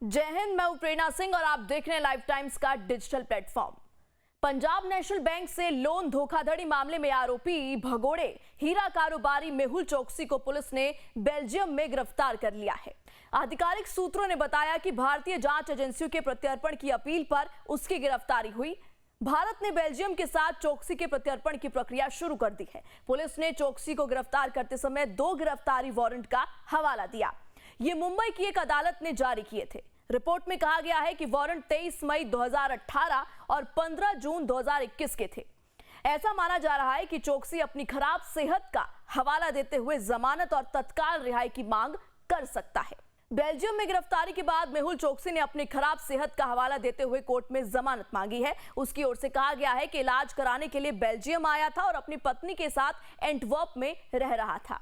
जय हिंद, मैं हूं प्रेरणा सिंह और आप देख रहे हैं लाइव टाइम्स का digital platform. Punjab national bank से लोन धोखाधड़ी मामले में आरोपी भगोड़े हीरा कारोबारी मेहुल चोकसी को पुलिस ने बेल्जियम में गिरफ्तार कर लिया है। आधिकारिक सूत्रों ने बताया कि भारतीय जांच एजेंसियों के प्रत्यर्पण की अपील पर उसकी गिरफ्तारी हुई। भारत ने बेल्जियम के साथ चोकसी के प्रत्यर्पण की प्रक्रिया शुरू कर दी है। पुलिस ने चोकसी को गिरफ्तार करते समय 2 गिरफ्तारी वारंट का हवाला दिया। ये मुंबई की एक अदालत ने जारी किए थे। रिपोर्ट में कहा गया है कि वारंट 23 मई 2018 और 15 जून 2021 के थे। ऐसा माना जा रहा है कि चोकसी अपनी खराब सेहत का हवाला देते हुए जमानत और तत्काल रिहाई की मांग कर सकता है। बेल्जियम में गिरफ्तारी के बाद मेहुल चोकसी ने अपनी खराब सेहत का हवाला देते हुए कोर्ट में जमानत मांगी है। उसकी ओर से कहा गया है कि इलाज कराने के लिए बेल्जियम आया था और अपनी पत्नी के साथ एंटवर्प में रह रहा था।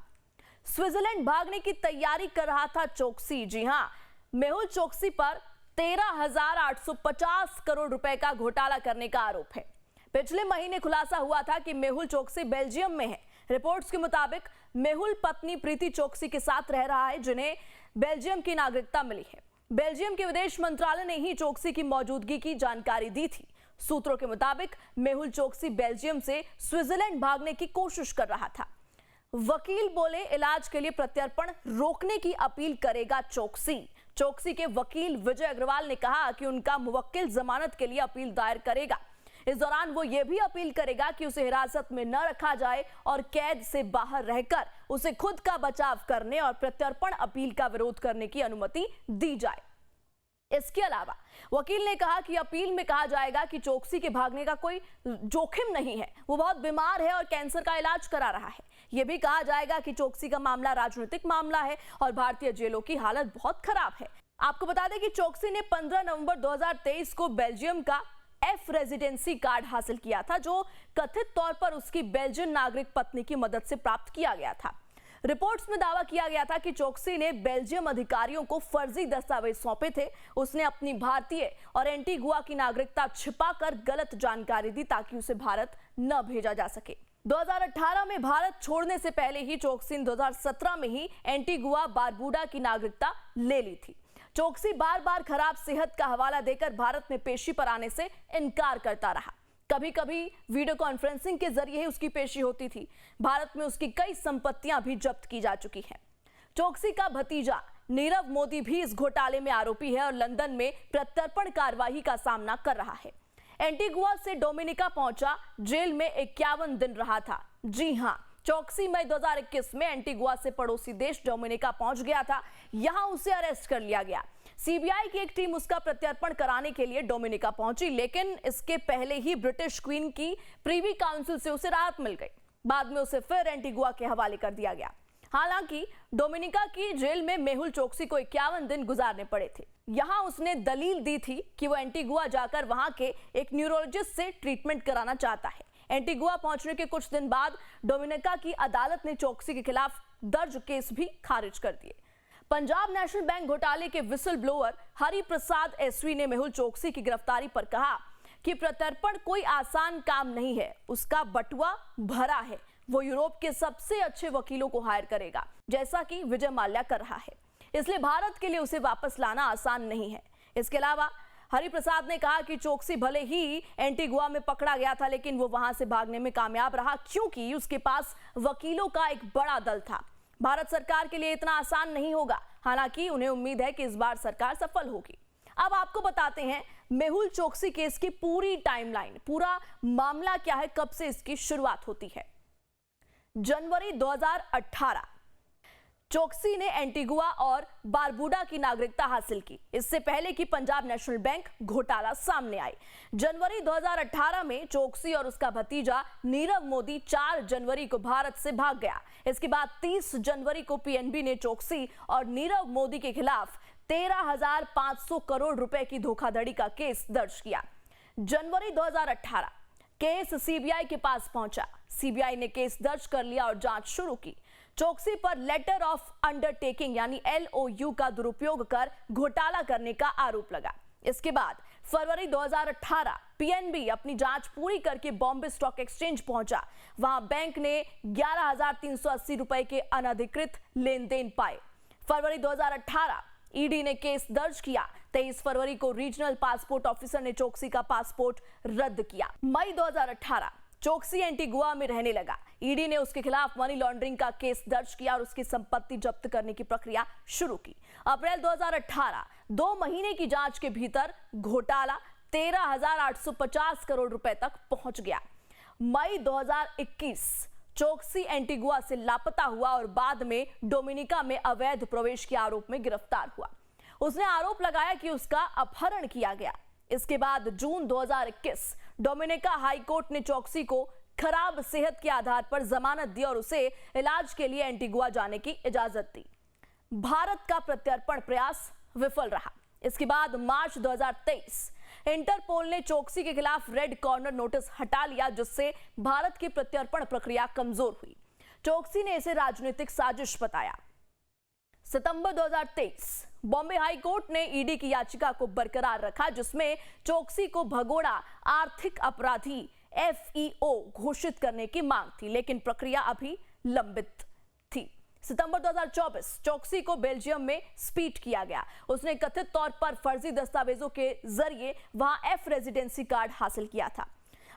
स्विट्जरलैंड भागने की तैयारी कर रहा था चोकसी। जी हां, मेहुल चोकसी पर 13,850 करोड़ रुपए का घोटाला करने का आरोप है। पिछले महीने खुलासा हुआ था कि मेहुल चोकसी बेल्जियम में है। रिपोर्ट्स के मुताबिक मेहुल पत्नी प्रीति चोकसी के साथ रह रहा है, जिन्हें बेल्जियम की नागरिकता मिली है। बेल्जियम के विदेश मंत्रालय ने ही चोकसी की मौजूदगी की जानकारी दी थी। सूत्रों के मुताबिक मेहुल चोकसी बेल्जियम से स्विट्जरलैंड भागने की कोशिश कर रहा था। वकील बोले, इलाज के लिए प्रत्यर्पण रोकने की अपील करेगा चोकसी। चोकसी के वकील विजय अग्रवाल ने कहा कि उनका मुवक्किल जमानत के लिए अपील दायर करेगा। इस दौरान वो ये भी अपील करेगा कि उसे हिरासत में न रखा जाए और कैद से बाहर रहकर उसे खुद का बचाव करने और प्रत्यर्पण अपील का विरोध करने की अनुमति दी जाए। इसके अलावा वकील ने कहा कि अपील में कहा जाएगा कि चोकसी के भागने का कोई जोखिम नहीं है, वो बहुत बीमार है और कैंसर का इलाज करा रहा है। यह भी कहा जाएगा कि चोकसी का मामला राजनीतिक मामला है और भारतीय जेलों की हालत बहुत खराब है। आपको बता दें कि चोकसी ने 15 नवंबर 2023 को बेल्जियम का F रेजिडेंसी कार्ड हासिल किया था, जो कथित तौर पर उसकी बेल्जियन नागरिक पत्नी की मदद से प्राप्त किया गया था। रिपोर्ट्स में दावा किया गया था कि चोकसी ने बेल्जियम अधिकारियों को फर्जी दस्तावेज सौंपे थे। उसने अपनी भारतीय और एंटीगुआ की नागरिकता छिपाकर गलत जानकारी दी ताकि उसे भारत न भेजा जा सके। 2018 में भारत छोड़ने से पहले ही चोकसी ने 2017 में ही एंटीगुआ बारबुडा की नागरिकता ले ली थी। चोकसी बार बार खराब सेहत का हवाला देकर भारत में पेशी पर आने से इनकार करता रहा। कभी कभी वीडियो कॉन्फ्रेंसिंग के जरिए ही उसकी पेशी होती थी। भारत में उसकी कई संपत्तियां भी जब्त की जा चुकी हैं। चोकसी का भतीजा नीरव मोदी भी इस घोटाले में आरोपी है और लंदन में प्रत्यर्पण कार्यवाही का सामना कर रहा है। एंटीगुआ से डोमिनिका पहुंचा, जेल में 51 दिन रहा था। जी हां, चोकसी मई 2021 में एंटीगुआ से पड़ोसी देश डोमिनिका पहुंच गया था। यहां उसे अरेस्ट कर लिया गया। सीबीआई की एक टीम उसका प्रत्यर्पण कराने के लिए डोमिनिका पहुंची, लेकिन इसके पहले ही ब्रिटिश क्वीन की प्रीवी काउंसिल से उसे राहत मिल गई। बाद में उसे फिर एंटीगुआ के हवाले कर दिया गया। हालांकि डोमिनिका की जेल में मेहुल चोकसी को 51 दिन गुजारने पड़े थे। यहां उसने दलील दी थी कि वो एंटीगुआ जाकर वहां के एक न्यूरोलॉजिस्ट से ट्रीटमेंट कराना चाहता है। एंटीगुआ पहुंचने के कुछ दिन बाद डोमिनिका की अदालत ने चोकसी के खिलाफ दर्ज केस भी खारिज कर दिए। पंजाब नेशनल बैंक घोटाले के whistle blower Hari Prasad SV ने मेहुल चोकसी की गिरफ्तारी पर कहा कि प्रत्यर्पण कोई आसान काम नहीं है, उसका बटुआ भरा है। वो यूरोप के सबसे अच्छे वकीलों को हायर करेगा, जैसा कि विजय माल्या कर रहा है। इसलिए भारत के लिए उसे वापस लाना आसान नहीं है। इसके अलावा हरि प्रसाद ने कहा कि चोकसी भले ही एंटीगुआ में पकड़ा गया था, लेकिन वो वहां से भागने में कामयाब रहा क्योंकि उसके पास वकीलों का एक बड़ा दल था। भारत सरकार के लिए इतना आसान नहीं होगा, हालांकि उन्हें उम्मीद है कि इस बार सरकार सफल होगी। अब आपको बताते हैं मेहुल चोकसी केस की पूरी टाइमलाइन, पूरा मामला क्या है, कब से इसकी शुरुआत होती है। जनवरी 2018 चोकसी ने एंटीगुआ और बारबुडा की नागरिकता हासिल की, इससे पहले कि पंजाब नेशनल बैंक घोटाला सामने आए। जनवरी 2018 में चोकसी और उसका भतीजा नीरव मोदी 4 जनवरी को भारत से भाग गया। इसके बाद 30 जनवरी को पीएनबी ने चोकसी और नीरव मोदी के खिलाफ 13,500 करोड़ रुपए की धोखाधड़ी का केस दर्ज किया। जनवरी 2018 केस सीबीआई के पास पहुंचा। सीबीआई ने केस दर्ज कर लिया और जांच शुरू की। चोकसी पर लेटर ऑफ अंडरटेकिंग यानी LOU का दुरुपयोग कर घोटाला करने का आरोप लगा। इसके बाद फरवरी 2018 पीएनबी अपनी जांच पूरी करके बॉम्बे स्टॉक एक्सचेंज पहुंचा। वहां बैंक ने 11,380 रुपए के अनधिकृत लेन देन पाए। फरवरी 2018 ईडी ने केस दर्ज किया। 23 फरवरी को रीजनल पासपोर्ट ऑफिसर ने चोकसी का पासपोर्ट रद्द किया। मई 2018 चोकसी एंटीगुआ में रहने लगा। ईडी ने उसके खिलाफ मनी लॉन्ड्रिंग का केस दर्ज किया और उसकी संपत्ति जब्त करने की प्रक्रिया शुरू की। अप्रैल 2018 2 महीने की जांच के भीतर घोटाला 13,850 करोड़ रुपए तक पहुंच गया। मई 2021 चोकसी एंटीगुआ से लापता हुआ और बाद में डोमिनिका में अवैध प्रवेश के आरोप में गिरफ्तार हुआ। उसने आरोप लगाया कि उसका अपहरण किया गया। इसके बाद जून 2021 डोमिनिका हाई कोर्ट ने चोकसी को खराब सेहत के आधार पर जमानत दी और उसे इलाज के लिए एंटीगुआ जाने की इजाजत दी। भारत का प्रत्यर्पण प्रयास विफल रहा। इसके बाद मार्च 2023 इंटरपोल ने चोकसी के खिलाफ रेड कॉर्नर नोटिस हटा लिया, जिससे भारत की प्रत्यर्पण प्रक्रिया कमजोर हुई। चोकसी ने इसे राजनीतिक साजिश बताया। सितंबर 2023 बॉम्बे हाई कोर्ट ने ईडी की याचिका को बरकरार रखा, जिसमें चोकसी को भगोड़ा आर्थिक अपराधी FEO घोषित करने की मांग थी, लेकिन प्रक्रिया अभी लंबित थी। सितंबर 2024 चोकसी को बेल्जियम में स्पीड किया गया। उसने कथित तौर पर फर्जी दस्तावेजों के जरिए वहां F रेजिडेंसी कार्ड हासिल किया था।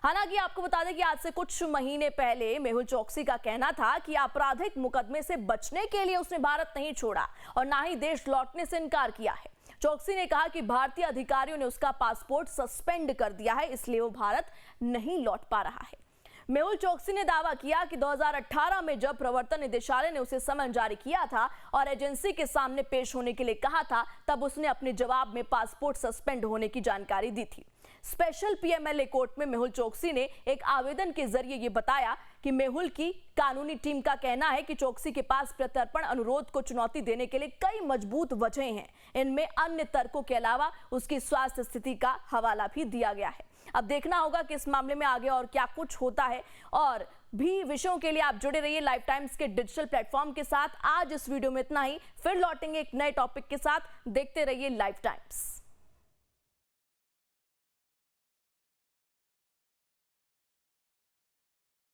हालांकि आपको बता दें कि आज से कुछ महीने पहले मेहुल चोकसी का कहना था कि आपराधिक मुकदमे से बचने के लिए उसने भारत नहीं छोड़ा और ना ही देश लौटने से इनकार किया है। चोकसी ने कहा कि भारतीय अधिकारियों ने उसका पासपोर्ट सस्पेंड कर दिया है, इसलिए वो भारत नहीं लौट पा रहा है। मेहुल चोकसी ने दावा किया कि 2018 में जब प्रवर्तन निदेशालय ने उसे समन जारी किया था और एजेंसी के सामने पेश होने के लिए कहा था, तब उसने अपने जवाब में पासपोर्ट सस्पेंड होने की जानकारी दी थी। स्पेशल PMLA कोर्ट में मेहुल चोकसी ने एक आवेदन के जरिए ये बताया कि मेहुल की कानूनी टीम का कहना है कि चोकसी के पास प्रत्यर्पण अनुरोध को चुनौती देने के लिए कई मजबूत वजहें हैं। इनमें अन्य तर्कों के अलावा उसकी स्वास्थ्य स्थिति का हवाला भी दिया गया है। अब देखना होगा कि इस मामले में आगे और क्या कुछ होता है। और भी विषयों के लिए आप जुड़े रहिए लाइव टाइम्स के डिजिटल प्लेटफॉर्म के साथ। आज इस वीडियो में इतना ही, फिर लौटेंगे एक नए टॉपिक के साथ। देखते रहिए लाइव टाइम्स।